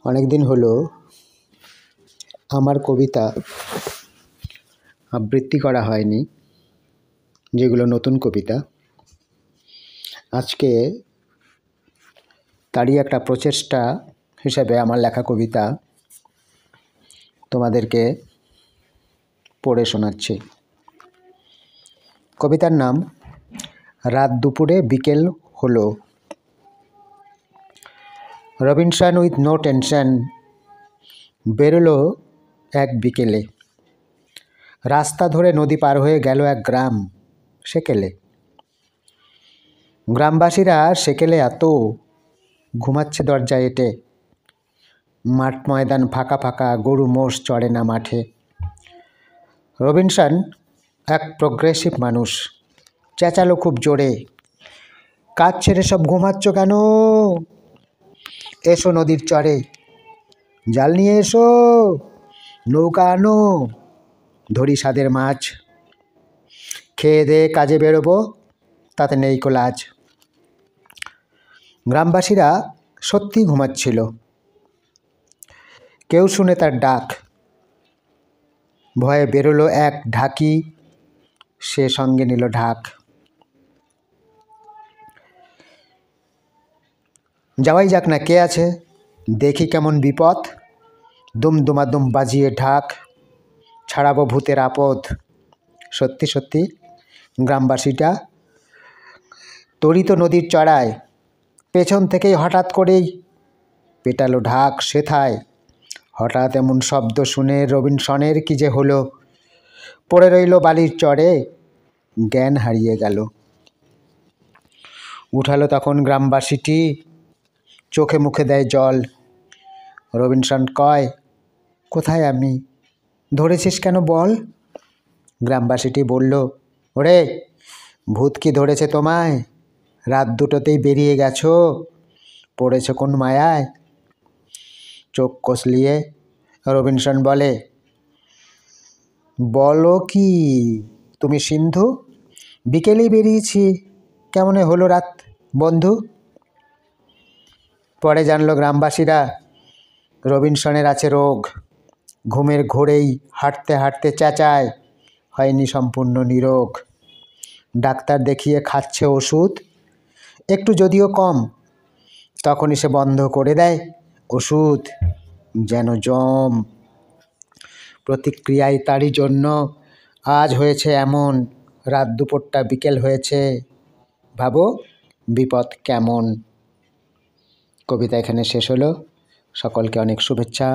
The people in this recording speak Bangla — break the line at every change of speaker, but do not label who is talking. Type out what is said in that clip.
অনেক দিন হলো আমার কবিতা আবৃত্তি করা হয়নি, যেগুলো নতুন কবিতা। আজকে তারই একটা প্রচেষ্টা হিসেবে আমার লেখা কবিতা তোমাদেরকে পড়ে শোনাচ্ছি। কবিতার নাম রাত দুপুরে বিকেল হলো। রবিনসন উইথ নো টেনশন বেরোলো এক বিকেলে। রাস্তা ধরে নদী পার হয়ে গেল এক গ্রাম সেকেলে। গ্রামবাসীরা সেকেলে এত ঘুমাচ্ছে দরজায় এঁটে। মাঠ ময়দান ফাঁকা ফাঁকা, গরু মোষ চড়ে না মাঠে। রবিনসন এক প্রোগ্রেসিভ মানুষ, চেঁচালো খুব জোরে, কাজ ছেড়ে সব ঘুমাচ্ছ কেন? এসো নদীর চরে, জাল নিয়ে এসো, নৌকা আনো, ধরি স্বাদের মাছ। খেয়ে দে কাজে বেরোবো, তাতে নেই কো লাজ। গ্রামবাসীরা সত্যি ঘুমাচ্ছিল। কেউ শুনে তার ডাক, ভয়ে বেরোলো এক ঢাকি, সে সঙ্গে নিল ঢাক। যাওয়াই যাক না, কে আছে দেখি কেমন বিপদ। দুম দুমাদুম বাজিয়ে ঢাক, ছাড়াবো ভূতের আপদ। সত্যি সত্যি গ্রামবাসীটা তড়িত নদীর চড়ায়। পেছন থেকেই হঠাৎ করেই পেটালো ঢাক সেথায়। হঠাৎ এমন শব্দ শুনে রবিনসনের কি যে হলো, পড়ে রইল বালির চরে, জ্ঞান হারিয়ে গেল। উঠালো তখন গ্রামবাসীটি, চোখে মুখে দেয় জল। রবিনসন কয়, কোথায় আমি, ধরেছিস কেন বল? গ্রামবাসীটি বলল, ওরে ভূত কি ধরেছে তোমায়? রাত দুটোতেই বেরিয়ে গেছো, পড়েছ কোন মায়ায়? চোখ কষলিয়ে রবিনসন বলে, বলো কি তুমি সিন্ধু? বিকেলেই বেরিয়েছি, কেমনে হলো রাত বন্ধু? পরে জানলো গ্রামবাসীরা রবিনসনের আছে রোগ। ঘুমের ঘোরেই হাঁটতে হাঁটতে চেঁচায়, হয়নি সম্পূর্ণ নিরোগ। ডাক্তার দেখিয়ে খাচ্ছে ওষুধ, একটু যদিও কম, তখনই সে বন্ধ করে দেয় ওষুধ যেন জম। প্রতিক্রিয়ায় তারই জন্য আজ হয়েছে এমন, রাত দুপুরটা বিকেল হয়েছে, ভাবো বিপদ কেমন। কবিতা এখানে শেষ হলো। সকলকে অনেক শুভেচ্ছা।